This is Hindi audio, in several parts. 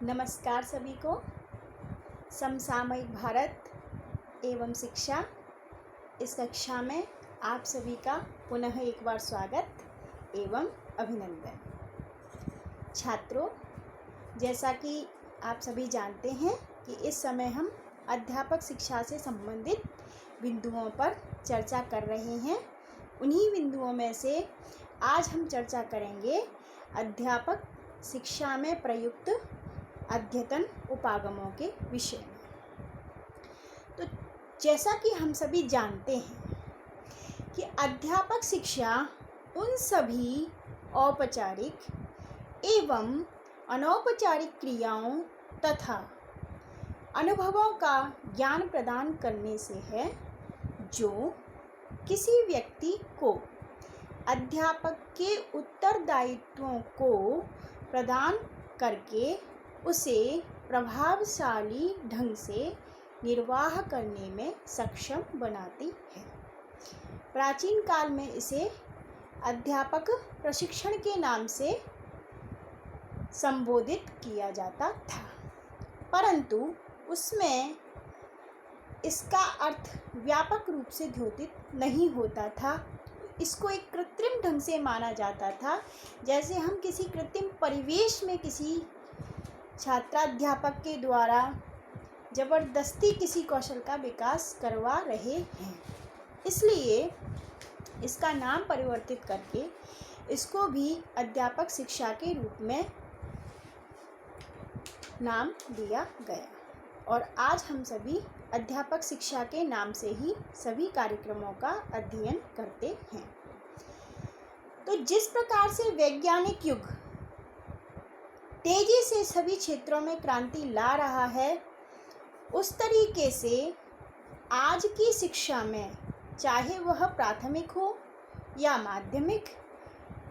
नमस्कार सभी को। समसामयिक भारत एवं शिक्षा इस कक्षा में आप सभी का पुनः एक बार स्वागत एवं अभिनंदन। छात्रों, जैसा कि आप सभी जानते हैं कि इस समय हम अध्यापक शिक्षा से संबंधित बिंदुओं पर चर्चा कर रहे हैं। उन्हीं बिंदुओं में से आज हम चर्चा करेंगे अध्यापक शिक्षा में प्रयुक्त अद्यतन उपागमों के विषय में। तो जैसा कि हम सभी जानते हैं कि अध्यापक शिक्षा उन सभी औपचारिक एवं अनौपचारिक क्रियाओं तथा अनुभवों का ज्ञान प्रदान करने से है जो किसी व्यक्ति को अध्यापक के उत्तरदायित्वों को प्रदान करके उसे प्रभावशाली ढंग से निर्वाह करने में सक्षम बनाती है। प्राचीन काल में इसे अध्यापक प्रशिक्षण के नाम से संबोधित किया जाता था, परंतु उसमें इसका अर्थ व्यापक रूप से द्योतित नहीं होता था। इसको एक कृत्रिम ढंग से माना जाता था, जैसे हम किसी कृत्रिम परिवेश में किसी छात्राध्यापक के द्वारा ज़बरदस्ती किसी कौशल का विकास करवा रहे हैं। इसलिए इसका नाम परिवर्तित करके इसको भी अध्यापक शिक्षा के रूप में नाम दिया गया और आज हम सभी अध्यापक शिक्षा के नाम से ही सभी कार्यक्रमों का अध्ययन करते हैं। तो जिस प्रकार से वैज्ञानिक युग तेजी से सभी क्षेत्रों में क्रांति ला रहा है, उस तरीके से आज की शिक्षा में, चाहे वह प्राथमिक हो या माध्यमिक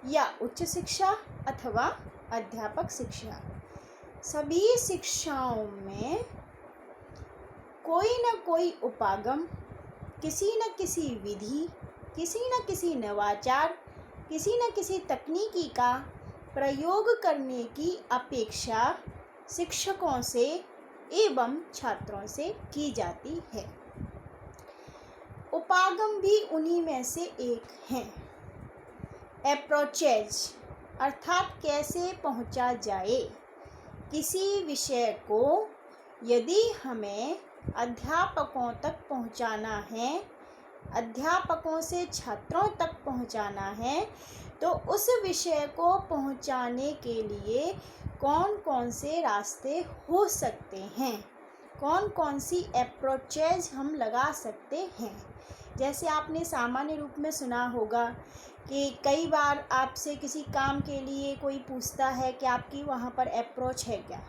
या उच्च शिक्षा अथवा अध्यापक शिक्षा, सभी शिक्षाओं में कोई न कोई उपागम, किसी न किसी विधि, किसी न किसी नवाचार, किसी न किसी तकनीकी का प्रयोग करने की अपेक्षा शिक्षकों से एवं छात्रों से की जाती है। उपागम भी उन्हीं में से एक हैं। अप्रोचेज अर्थात कैसे पहुंचा जाए किसी विषय को, यदि हमें अध्यापकों तक पहुंचाना है, अध्यापकों से छात्रों तक पहुंचाना है, तो उस विषय को पहुंचाने के लिए कौन कौन से रास्ते हो सकते हैं, कौन कौन सी अप्रोचेज हम लगा सकते हैं। जैसे आपने सामान्य रूप में सुना होगा कि कई बार आपसे किसी काम के लिए कोई पूछता है कि आपकी वहाँ पर अप्रोच है क्या,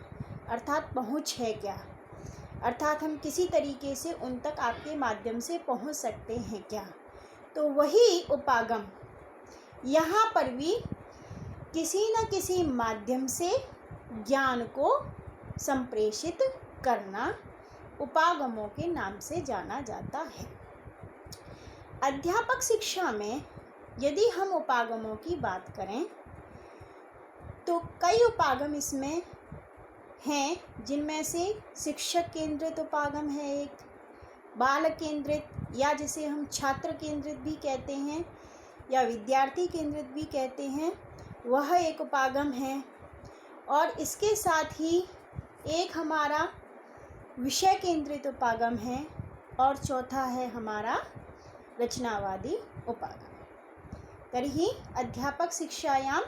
अर्थात पहुँच है क्या, अर्थात हम किसी तरीके से उन तक आपके माध्यम से पहुँच सकते हैं क्या। तो वही उपागम यहाँ पर भी किसी न किसी माध्यम से ज्ञान को संप्रेषित करना उपागमों के नाम से जाना जाता है। अध्यापक शिक्षा में यदि हम उपागमों की बात करें तो कई उपागम इसमें हैं, जिनमें से शिक्षक केंद्रित उपागम है एक, बाल केंद्रित या जिसे हम छात्र केंद्रित भी कहते हैं या विद्यार्थी केंद्रित भी कहते हैं, वह एक उपागम है। और इसके साथ ही एक हमारा विषय केंद्रित उपागम है और चौथा है हमारा रचनावादी उपागम। तर्हि अध्यापक शिक्षायां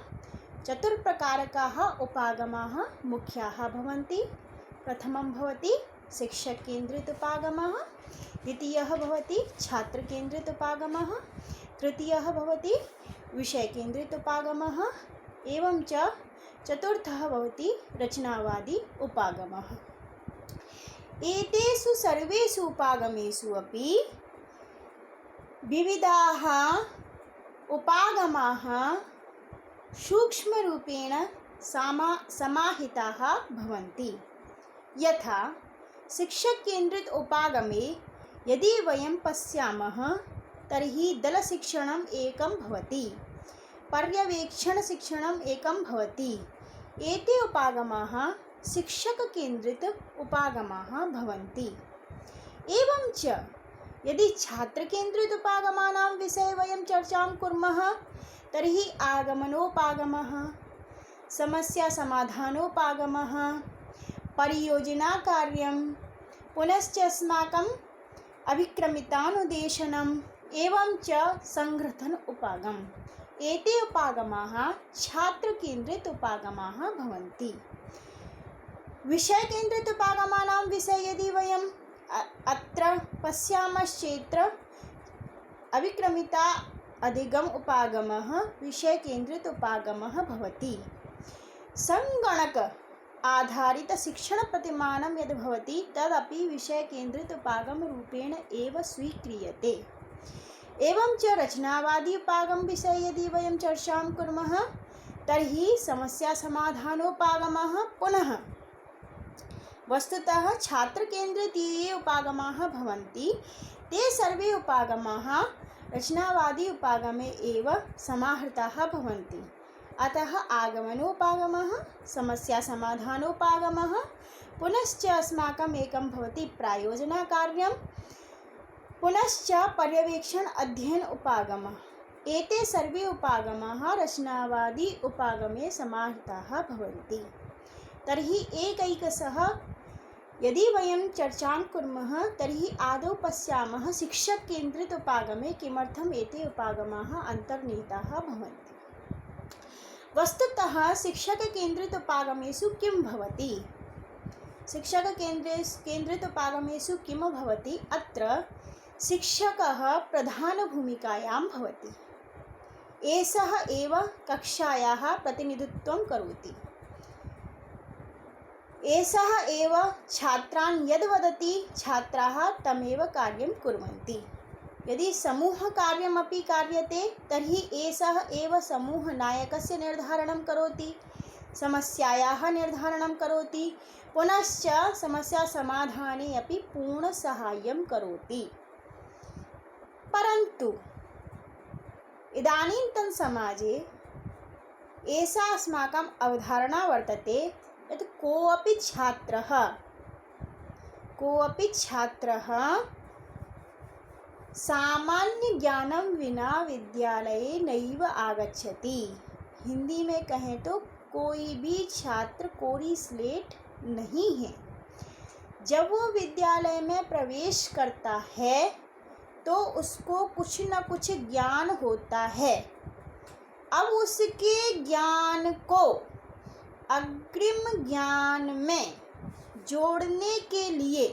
चतुर्प्रकारकाः उपागमाः मुख्याः भवन्ति। प्रथमं भवति शिक्षक केंद्रित उपागमः, द्वितीयः भवति छात्र केंद्रित उपागमः, तृतीयः भवति विषय केंद्रित उपागमः एवं च चतुर्थः भवति रचनावादी उपागमः। एतेषु सर्वेषु उपागमेषु अपि विविधाः उपागमाः सूक्ष्मरूपेण समाहिताः भवन्ति। यथा शिक्षक केंद्रित उपागमे यदि वयं पश्यामः तर्हि दलशिक्षणम् एकं भवति, पर्यवेक्षणशिक्षणम् एकं भवति। एते उपागमाः शिक्षक केन्द्रित उपागमाः भवन्ति। एवं च यदि छात्र केन्द्रित उपागमानां विषये वयं चर्चां कुर्मः तर्हि आगमनोपागमः, समस्या समाधानोपागमः, परियोजना कार्यं, पुनश्च अस्माकम् अभिक्रमितानुदेशनम् एवं च संग्रथन उपागम, एते उपागमाः छात्र केन्द्रित उपागमाः भवन्ति। विषय केन्द्रित उपागमानां विषये यदि वयम् अत्र पश्यामश्चेत् अभिक्रमिता अधिगम उपागमः विषय केन्द्रित उपागमः भवति। संगणक आधारित शिक्षण प्रतिमानं यद् भवति तदपि विषय केन्द्रित उपागम रूपेण एव स्वीक्रियते। एवं च रचनावादी उपागम विषये यदि वयं चर्चां कुर्मः तर्हि समस्या समाधानोपागमः पुनः वस्तुतः छात्र केन्द्रित ये उपागमाः भवन्ति ते सर्वे उपागमाः रचनावादी उपागमे एव समाहृताः भवन्ति। अतः आगमनोपागमः, समस्या समाधानोपागमः, पुनश्च अस्माकम् एकं भवति प्रायोजना कार्यं, पुनश्च पर्यवेक्षण अध्ययन उपागमः, एते सर्वे उपागमाः रचनावादी उपागमे समाहृताः भवन्ति। तर्हि एकैकशः यदि वयं चर्चां कुर्मः तर्हि आदौ पश्यामः शिक्षक केन्द्रित उपागमे किमर्थम् एते उपागमाः अन्तर्निहिताः भवन्ति। वस्तुतः शिक्षक केन्द्रित उपागमेषु किं भवति? शिक्षक केन्द्रित उपागमेषु किं भवति? अत्र शिक्षकः प्रधानभूमिकायां भवति। एषः एव कक्षायाः प्रतिनिधित्वं करोति। एषः एव छात्रान् यद् वदति छात्राः तमेव कार्यं कुर्वन्ति। यदि समूहकार्यमपि कार्यते तर्हि एषः एव समूहनायकस्य निर्धारणं करोति, समस्यायाः निर्धारणं करोति, पुनश्च समस्यासमाधाने अपि पूर्णसाहाय्यं करोति। परन्तु इदानीन्तनसमाजे एषा अस्माकम् अवधारणा वर्तते यत् कोऽपि छात्रः सामान्य विना विद्यालये नैव आगच्छति। हिंदी में कहें तो कोई भी छात्र कोरी स्लेट नहीं है। जब वो विद्यालय में प्रवेश करता है तो उसको कुछ न कुछ ज्ञान होता है। अब उसके ज्ञान को अग्रिम ज्ञान में जोड़ने के लिए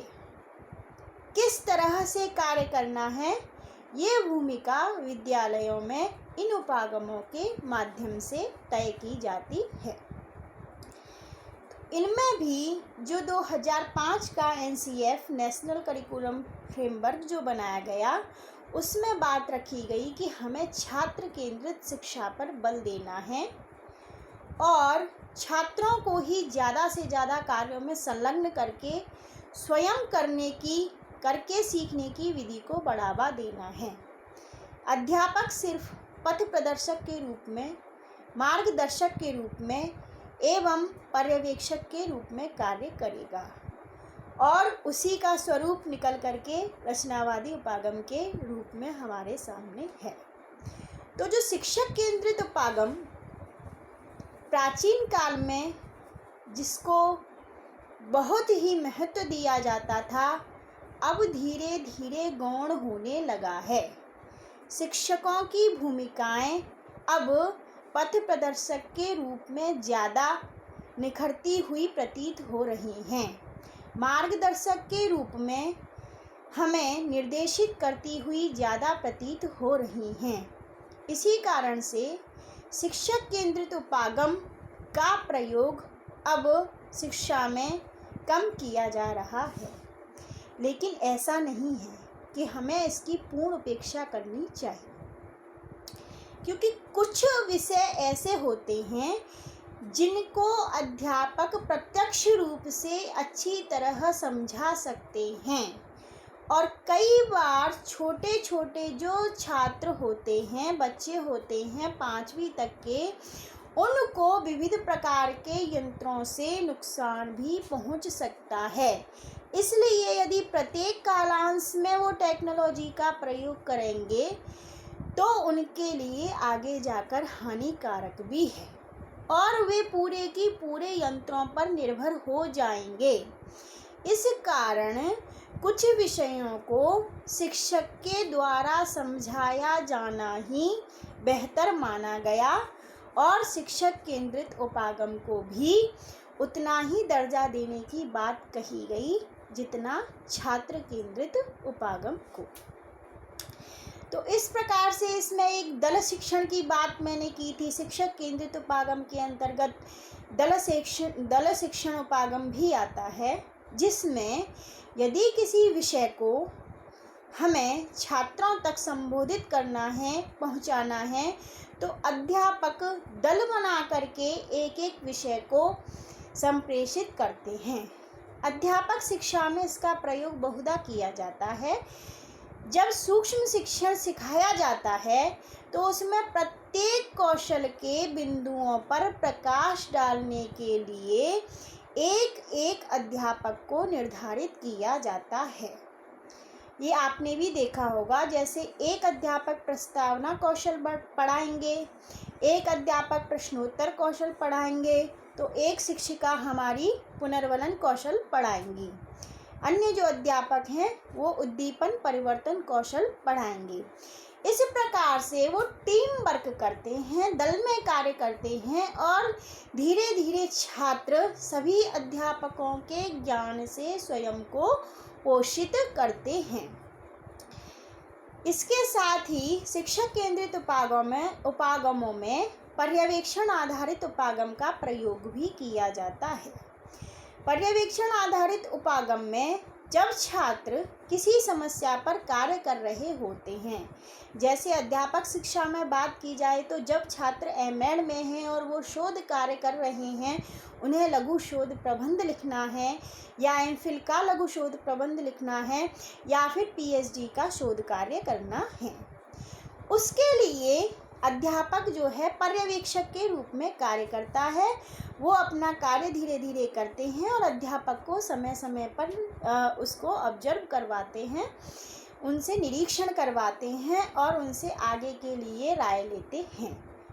किस तरह से कार्य करना है, ये भूमिका विद्यालयों में इन उपागमों के माध्यम से तय की जाती है। इनमें भी जो 2005 का NCF नेशनल करिकुलम फ्रेमवर्क जो बनाया गया उसमें बात रखी गई कि हमें छात्र केंद्रित शिक्षा पर बल देना है और छात्रों को ही ज़्यादा से ज़्यादा कार्यों में संलग्न करके स्वयं करके सीखने की विधि को बढ़ावा देना है। अध्यापक सिर्फ पथ प्रदर्शक के रूप में, मार्गदर्शक के रूप में एवं पर्यवेक्षक के रूप में कार्य करेगा और उसी का स्वरूप निकल करके रचनावादी उपागम के रूप में हमारे सामने है। तो जो शिक्षक केंद्रित उपागम प्राचीन काल में जिसको बहुत ही महत्व दिया जाता था, अब धीरे धीरे गौण होने लगा है। शिक्षकों की भूमिकाएं अब पथ प्रदर्शक के रूप में ज़्यादा निखरती हुई प्रतीत हो रही हैं। मार्गदर्शक के रूप में हमें निर्देशित करती हुई ज़्यादा प्रतीत हो रही हैं। इसी कारण से शिक्षक केंद्रित उपागम का प्रयोग अब शिक्षा में कम किया जा रहा है। लेकिन ऐसा नहीं है कि हमें इसकी पूर्ण उपेक्षा करनी चाहिए, क्योंकि कुछ विषय ऐसे होते हैं जिनको अध्यापक प्रत्यक्ष रूप से अच्छी तरह समझा सकते हैं और कई बार छोटे छोटे जो छात्र होते हैं, बच्चे होते हैं 5वीं तक के, उनको विविध प्रकार के यंत्रों से नुकसान भी पहुंच सकता है। इसलिए यदि प्रत्येक कालांश में वो टेक्नोलॉजी का प्रयोग करेंगे तो उनके लिए आगे जाकर हानिकारक भी है और वे पूरे की पूरे यंत्रों पर निर्भर हो जाएंगे। इस कारण कुछ विषयों को शिक्षक के द्वारा समझाया जाना ही बेहतर माना गया और शिक्षक केंद्रित उपागम को भी उतना ही दर्जा देने की बात कही गई जितना छात्र केंद्रित उपागम को। तो इस प्रकार से इसमें एक दल शिक्षण की बात मैंने की थी। शिक्षक केंद्रित उपागम के अंतर्गत दल शिक्षण उपागम भी आता है, जिसमें यदि किसी विषय को हमें छात्रों तक संबोधित करना है, पहुंचाना है, तो अध्यापक दल बना करके एक एक विषय को संप्रेषित करते हैं। अध्यापक शिक्षा में इसका प्रयोग बहुधा किया जाता है। जब सूक्ष्म शिक्षण सिखाया जाता है तो उसमें प्रत्येक कौशल के बिंदुओं पर प्रकाश डालने के लिए एक एक अध्यापक को निर्धारित किया जाता है। ये आपने भी देखा होगा, जैसे एक अध्यापक प्रस्तावना कौशल पढ़ाएंगे, एक अध्यापक प्रश्नोत्तर कौशल पढ़ाएंगे, तो एक शिक्षिका हमारी पुनर्वलन कौशल पढ़ाएंगी। अन्य जो अध्यापक हैं वो उद्दीपन परिवर्तन कौशल पढ़ाएंगे। इस प्रकार से वो टीम वर्क करते हैं, दल में कार्य करते हैं और धीरे धीरे छात्र सभी अध्यापकों के ज्ञान से स्वयं को पोषित करते हैं। इसके साथ ही शिक्षक केंद्रित उपागमों में पर्यवेक्षण आधारित उपागम का प्रयोग भी किया जाता है। पर्यवेक्षण आधारित उपागम में जब छात्र किसी समस्या पर कार्य कर रहे होते हैं, जैसे अध्यापक शिक्षा में बात की जाए तो जब छात्र एमएड में हैं और वो शोध कार्य कर रहे हैं, उन्हें लघु शोध प्रबंध लिखना है या एमफिल का लघु शोध प्रबंध लिखना है या फिर पीएचडी का शोध कार्य करना है, उसके लिए अध्यापक जो है पर्यवेक्षक के रूप में कार्य करता है। वो अपना कार्य धीरे धीरे करते हैं और अध्यापक को समय समय पर उसको ऑब्जर्व करवाते हैं, उनसे निरीक्षण करवाते हैं और उनसे आगे के लिए राय लेते हैं।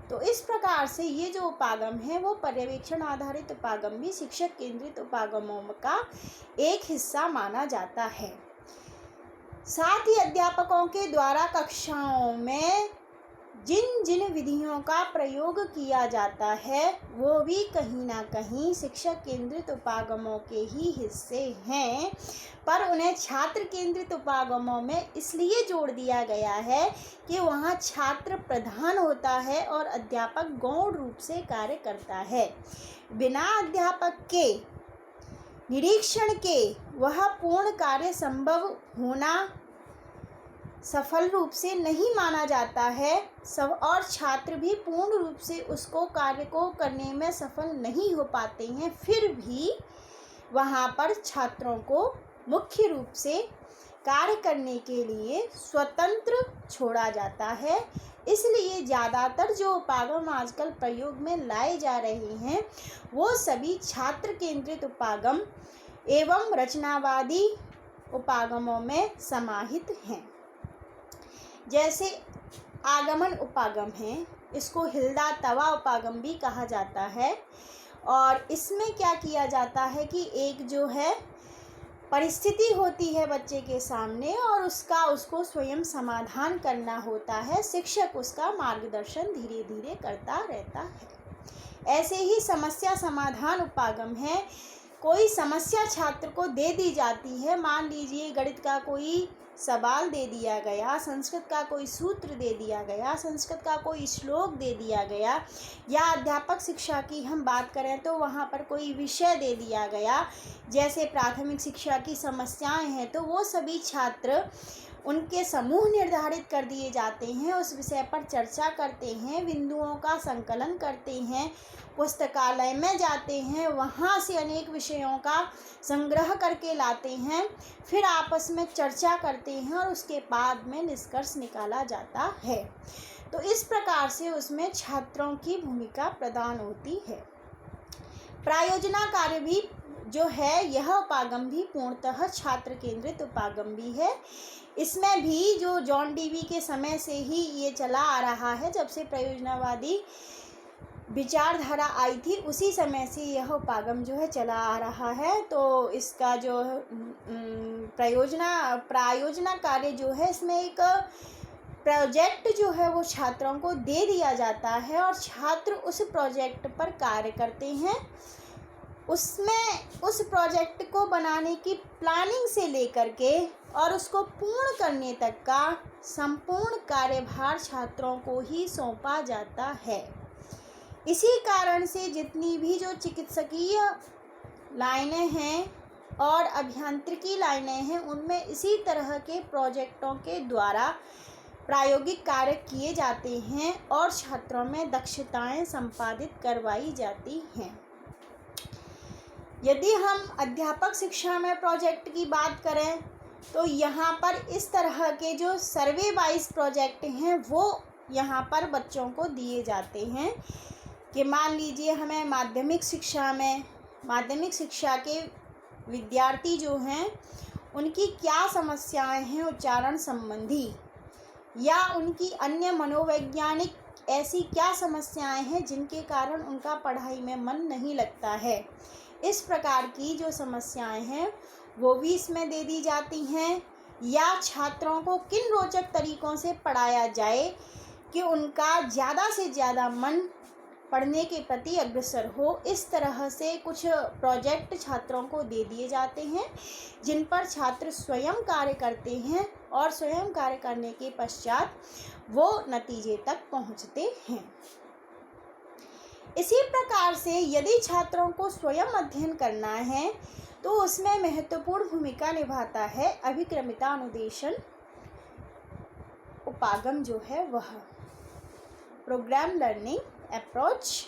तो इस प्रकार से ये जो उपागम है वो पर्यवेक्षण आधारित उपागम भी शिक्षक केंद्रित उपागमों का एक हिस्सा माना जाता है। साथ ही अध्यापकों के द्वारा कक्षाओं में जिन जिन विधियों का प्रयोग किया जाता है वो भी कहीं ना कहीं शिक्षक केंद्रित उपागमों के ही हिस्से हैं, पर उन्हें छात्र केंद्रित उपागमों में इसलिए जोड़ दिया गया है कि वहाँ छात्र प्रधान होता है और अध्यापक गौण रूप से कार्य करता है। बिना अध्यापक के निरीक्षण के वह पूर्ण कार्य संभव होना सफल रूप से नहीं माना जाता है सब, और छात्र भी पूर्ण रूप से उसको कार्य को करने में सफल नहीं हो पाते हैं। फिर भी वहाँ पर छात्रों को मुख्य रूप से कार्य करने के लिए स्वतंत्र छोड़ा जाता है। इसलिए ज़्यादातर जो उपागम आजकल प्रयोग में लाए जा रहे हैं वो सभी छात्र केंद्रित उपागम एवं रचनावादी उपागमों में समाहित हैं। जैसे आगमन उपागम है, इसको हिल्दा तवा उपागम भी कहा जाता है, और इसमें क्या किया जाता है कि एक जो है परिस्थिति होती है बच्चे के सामने और उसको स्वयं समाधान करना होता है। शिक्षक उसका मार्गदर्शन धीरे धीरे करता रहता है। ऐसे ही समस्या समाधान उपागम है। कोई समस्या छात्र को दे दी जाती है, मान लीजिए गणित का कोई सवाल दे दिया गया, संस्कृत का कोई सूत्र दे दिया गया, संस्कृत का कोई श्लोक दे दिया गया, या अध्यापक शिक्षा की हम बात करें तो वहाँ पर कोई विषय दे दिया गया, जैसे प्राथमिक शिक्षा की समस्याएं हैं, तो वो सभी छात्र उनके समूह निर्धारित कर दिए जाते हैं, उस विषय पर चर्चा करते हैं, बिंदुओं का संकलन करते हैं, पुस्तकालय में जाते हैं, वहाँ से अनेक विषयों का संग्रह करके लाते हैं, फिर आपस में चर्चा करते हैं और उसके बाद में निष्कर्ष निकाला जाता है। तो इस प्रकार से उसमें छात्रों की भूमिका प्रदान होती है। प्रायोजना कार्य भी जो है, यह उपागम भी पूर्णतः छात्र केंद्रित उपागम भी है। इसमें भी जो जॉन डीवी के समय से ही ये चला आ रहा है, जब से प्रयोजनावादी विचारधारा आई थी उसी समय से यह उपागम जो है चला आ रहा है। तो इसका जो प्रायोजना कार्य जो है, इसमें एक प्रोजेक्ट जो है वो छात्रों को दे दिया जाता है और छात्र उस प्रोजेक्ट पर कार्य करते हैं। उसमें उस प्रोजेक्ट को बनाने की प्लानिंग से लेकर के और उसको पूर्ण करने तक का संपूर्ण कार्यभार छात्रों को ही सौंपा जाता है। इसी कारण से जितनी भी जो चिकित्सकीय लाइनें हैं और अभियांत्रिकी लाइनें हैं, उनमें इसी तरह के प्रोजेक्टों के द्वारा प्रायोगिक कार्य किए जाते हैं और छात्रों में दक्षताएं संपादित करवाई जाती हैं। यदि हम अध्यापक शिक्षा में प्रोजेक्ट की बात करें तो यहाँ पर इस तरह के जो सर्वे वाइज प्रोजेक्ट हैं वो यहाँ पर बच्चों को दिए जाते हैं कि मान लीजिए हमें माध्यमिक शिक्षा के विद्यार्थी जो हैं उनकी क्या समस्याएं हैं उच्चारण संबंधी, या उनकी अन्य मनोवैज्ञानिक ऐसी क्या समस्याएं हैं जिनके कारण उनका पढ़ाई में मन नहीं लगता है। इस प्रकार की जो समस्याएं हैं वो भी इसमें दे दी जाती हैं, या छात्रों को किन रोचक तरीक़ों से पढ़ाया जाए कि उनका ज़्यादा से ज़्यादा मन पढ़ने के प्रति अग्रसर हो। इस तरह से कुछ प्रोजेक्ट छात्रों को दे दिए जाते हैं जिन पर छात्र स्वयं कार्य करते हैं और स्वयं कार्य करने के पश्चात वो नतीजे तक पहुंचते हैं। इसी प्रकार से यदि छात्रों को स्वयं अध्ययन करना है तो उसमें महत्वपूर्ण भूमिका निभाता है अभिक्रमिता अनुदेशन उपागम जो है वह प्रोग्राम लर्निंग अप्रोच।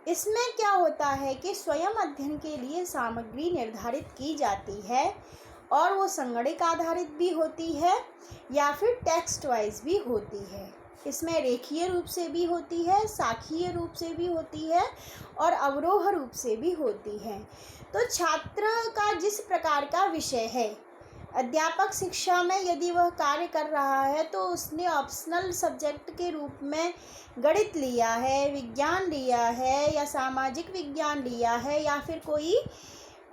इसमें क्या होता है कि स्वयं अध्ययन के लिए सामग्री निर्धारित की जाती है और वो संगणक आधारित भी होती है या फिर टेक्स्ट वाइज भी होती है। इसमें रेखीय रूप से भी होती है, साखीय रूप से भी होती है और अवरोह रूप से भी होती है। तो छात्र का जिस प्रकार का विषय है, अध्यापक शिक्षा में यदि वह कार्य कर रहा है तो उसने ऑप्शनल सब्जेक्ट के रूप में गणित लिया है, विज्ञान लिया है या सामाजिक विज्ञान लिया है या फिर कोई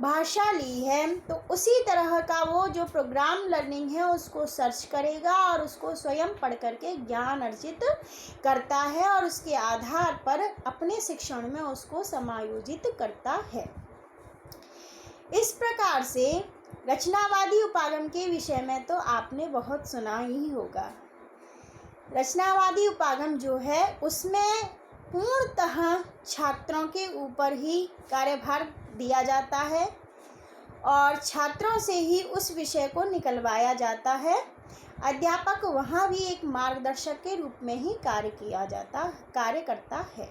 भाषा ली है, तो उसी तरह का वो जो प्रोग्राम लर्निंग है उसको सर्च करेगा और उसको स्वयं पढ़ करके ज्ञान अर्जित करता है और उसके आधार पर अपने शिक्षण में उसको समायोजित करता है। इस प्रकार से रचनावादी उपागम के विषय में तो आपने बहुत सुना ही होगा। रचनावादी उपागम जो है उसमें पूर्णतः छात्रों के ऊपर ही कार्यभार दिया जाता है और छात्रों से ही उस विषय को निकलवाया जाता है। अध्यापक वहाँ भी एक मार्गदर्शक के रूप में ही कार्य करता है।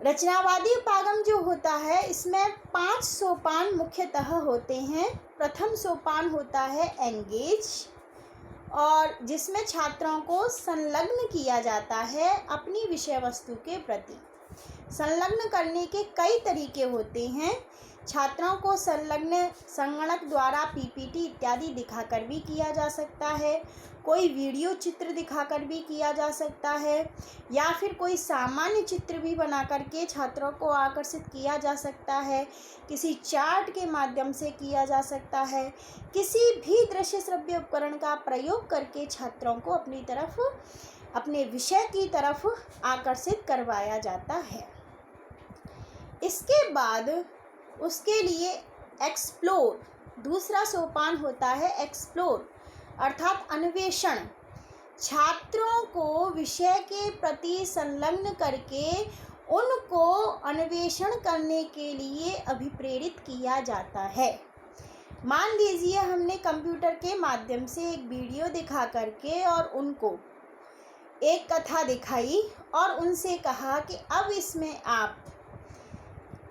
रचनावादी उपागम जो होता है इसमें 5 सोपान मुख्यतः होते हैं। प्रथम सोपान होता है एंगेज, और जिसमें छात्रों को संलग्न किया जाता है अपनी विषय वस्तु के प्रति। संलग्न करने के कई तरीके होते हैं। छात्रों को संलग्न संगणक द्वारा पीपीटी इत्यादि दिखाकर भी किया जा सकता है, कोई वीडियो चित्र दिखाकर भी किया जा सकता है, या फिर कोई सामान्य चित्र भी बना करके छात्रों को आकर्षित किया जा सकता है, किसी चार्ट के माध्यम से किया जा सकता है, किसी भी दृश्य श्रव्य उपकरण का प्रयोग करके छात्रों को अपनी तरफ, अपने विषय की तरफ आकर्षित करवाया जाता है। इसके बाद उसके लिए एक्सप्लोर, दूसरा सोपान होता है एक्सप्लोर अर्थात अन्वेषण। छात्रों को विषय के प्रति संलग्न करके उनको अन्वेषण करने के लिए अभिप्रेरित किया जाता है। मान लीजिए हमने कंप्यूटर के माध्यम से एक वीडियो दिखा करके और उनको एक कथा दिखाई और उनसे कहा कि अब इसमें आप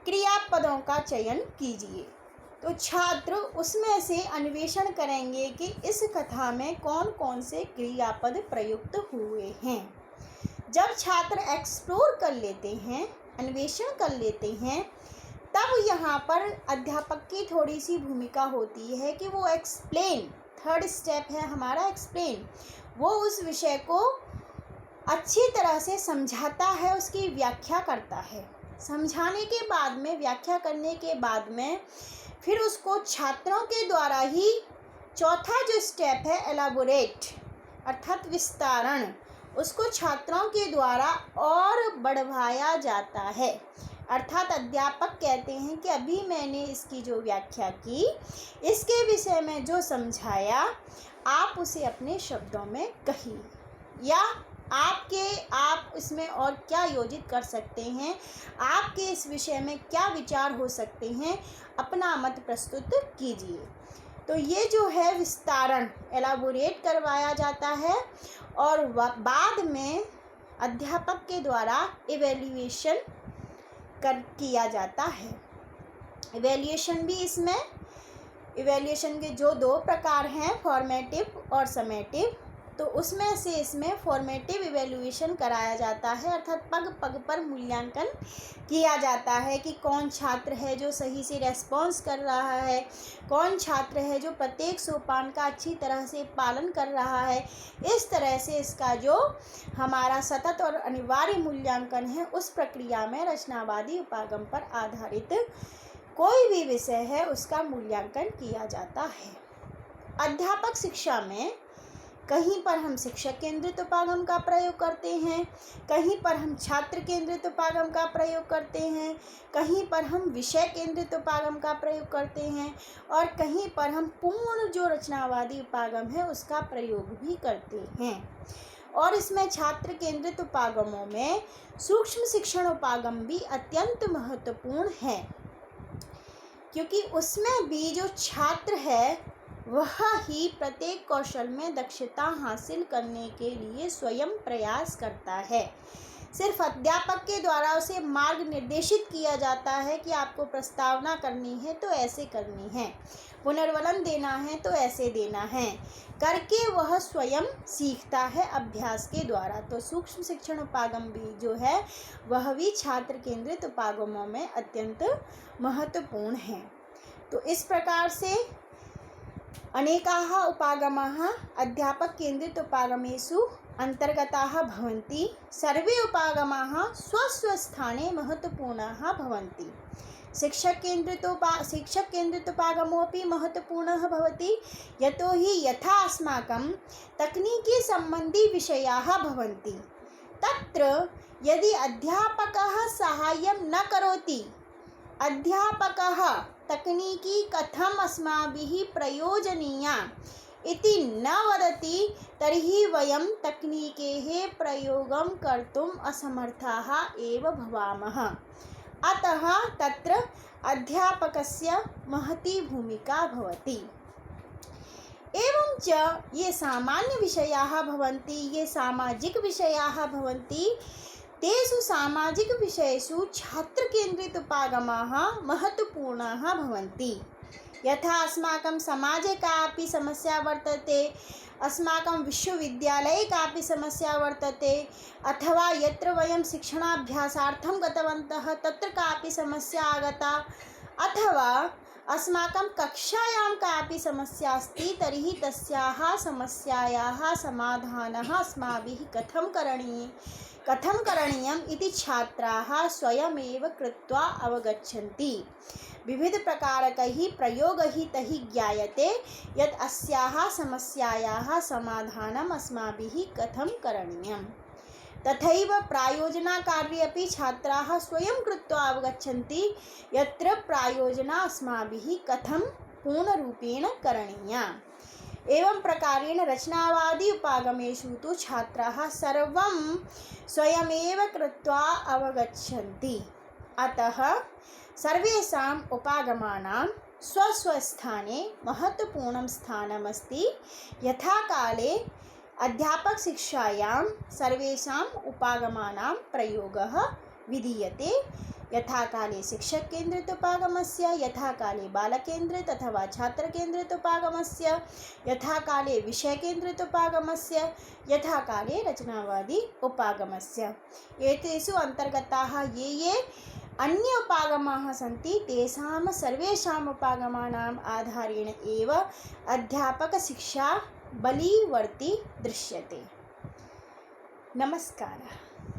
क्रियापदों का चयन कीजिए। तो छात्र उसमें से अन्वेषण करेंगे कि इस कथा में कौन कौन से क्रियापद प्रयुक्त हुए हैं। जब छात्र एक्सप्लोर कर लेते हैं, अन्वेषण कर लेते हैं, तब यहाँ पर अध्यापक की थोड़ी सी भूमिका होती है कि वो एक्सप्लेन, थर्ड स्टेप है हमारा एक्सप्लेन, वो उस विषय को अच्छी तरह से समझाता है, उसकी व्याख्या करता है। समझाने के बाद में, व्याख्या करने के बाद में फिर उसको छात्रों के द्वारा ही चौथा जो स्टेप है एलाबोरेट अर्थात विस्तारण, उसको छात्रों के द्वारा और बढ़ाया जाता है। अर्थात अध्यापक कहते हैं कि अभी मैंने इसकी जो व्याख्या की, इसके विषय में जो समझाया, आप उसे अपने शब्दों में कहिए, या आप इसमें और क्या योजित कर सकते हैं, आपके इस विषय में क्या विचार हो सकते हैं, अपना मत प्रस्तुत कीजिए। तो ये जो है विस्तारण, एलाबोरेट करवाया जाता है और बाद में अध्यापक के द्वारा इवैल्यूएशन किया जाता है। इवैल्यूएशन भी इसमें, इवैल्यूएशन के जो दो प्रकार हैं, फॉर्मेटिव और समेटिव, तो उसमें से इसमें फॉर्मेटिव इवैल्यूएशन कराया जाता है, अर्थात पग पग पर मूल्यांकन किया जाता है कि कौन छात्र है जो सही से रेस्पॉन्स कर रहा है, कौन छात्र है जो प्रत्येक सोपान का अच्छी तरह से पालन कर रहा है। इस तरह से इसका जो हमारा सतत और अनिवार्य मूल्यांकन है, उस प्रक्रिया में रचनावादी उपागम पर आधारित कोई भी विषय है उसका मूल्यांकन किया जाता है। अध्यापक शिक्षा में कहीं पर हम शिक्षक केंद्रित उपागम का प्रयोग करते हैं, कहीं पर हम छात्र केंद्रित उपागम का प्रयोग करते हैं, कहीं पर हम विषय केंद्रित उपागम का प्रयोग करते हैं, और कहीं पर हम पूर्ण जो रचनावादी उपागम है उसका प्रयोग भी करते हैं। और इसमें छात्र केंद्रित उपागमों में सूक्ष्म शिक्षण उपागम भी अत्यंत महत्वपूर्ण है, क्योंकि उसमें भी जो छात्र है वह ही प्रत्येक कौशल में दक्षता हासिल करने के लिए स्वयं प्रयास करता है। सिर्फ अध्यापक के द्वारा उसे मार्ग निर्देशित किया जाता है कि आपको प्रस्तावना करनी है तो ऐसे करनी है, पुनर्वलन देना है तो ऐसे देना है, करके वह स्वयं सीखता है अभ्यास के द्वारा। तो सूक्ष्म शिक्षण उपागम भी जो है वह भी छात्र केंद्रित उपागमों में अत्यंत महत्वपूर्ण है। तो इस प्रकार से अनेकाः उपागमाः अध्यापक केंद्रित उपागमेषु अंतर्गताः भवन्ति। सर्वे उपागमाः स्वस्वस्थाने महत्वपूर्णाः भवन्ति। शिक्षक केंद्रित उपागमोऽपि महत्वपूर्णः भवति, यतोहि यथा अस्माकं तकनीकी संबंधी विषयाः भवन्ति, तत्र यदि अध्यापकः साहाय्यं न करोति, अध्यापकः तकनीकी कथम अस्माभिः प्रयोजनीया इति न वदति, तर्हि वयं तकनीकेः प्रयोगं कर्तुम् असमर्थाः एव भवामः। अतः तत्र अध्यापकस्य महती भूमिका भवति। एवं च ये सामान्य विषयाः भवन्ति, ये सामाजिक विषयाः भवन्ति, तेषु सामाजिक विषयेषु छात्र केंद्रित उपागमाः महत्वपूर्णाः भवन्ति। यथा अस्माकं समाजे कापि समस्या वर्तते, अस्माकं विश्वविद्यालये कापि समस्या वर्तते, अथवा यत्र वयं शिक्षणाभ्यासार्थं गतवन्तः तत्र कापि समस्या आगता, अथवा अस्माकं कक्षायां कापि समस्या अस्ति, तर्हि तस्याः समस्यायाः समाधानः अस्माभिः कथं करणीयम् इति छात्राः स्वयमेव कृत्वा अवगच्छन्ति। विविध प्रकारकैः प्रयोगैः तैः ज्ञायते यत् अस्याः समस्यायाः समाधानम् अस्माभिः कथं करणीयम्। तथैव प्रायोजनाकार्ये अपि छात्राः स्वयं कृत्वा अवगच्छन्ति यत्र प्रायोजना अस्माभिः कथं पूर्णरूपेण करणीया। एवं प्रकारेण रचनावादी उपागमेषु तु छात्राः सर्वं स्वयमेव कृत्वा अवगच्छन्ति। अतः सर्वेषाम् उपागमानां स्वस्वस्थाने महत्वपूर्णं स्थानमस्ति। यथा काले अध्यापक शिक्षायां सर्वेषाम् उपागमानां प्रयोगः विधीयते, यथा काले शिक्षककेन्द्रितोपागमस्य, यथा काले बालकेन्द्रित अथवा छात्रकेन्द्रितोपागमस्य, यथा काले विषयकेन्द्रितोपागमस्य, यथा काले रचनावादी उपागमस्य। एतेषु अन्तर्गताः ये ये अन्य उपागमाः सन्ति तेषां सर्वेषाम् उपागमानाम् आधारेण एव अध्यापकशिक्षा बलीवर्ति दृश्यते। नमस्कारः।